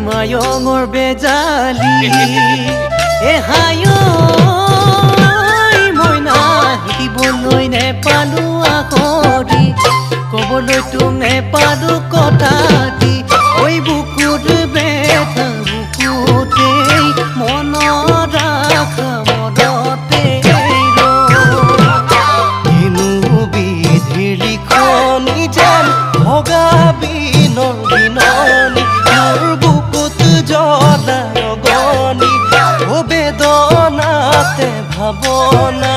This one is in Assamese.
মায়ঙৰ বেজালি এহায়ো মইনা শিকিবলৈ নেপালো আখৰি ক'বলৈ তোক নেপালো কথা দি ঐ বুকুত বেথা বুকুতেই মনত ৰাখা মনতে কিনো বিধিৰ লিখনি যেন ভগা বিনৰ বিননি জলা ৰগনি বেদনাতে ভাৱনা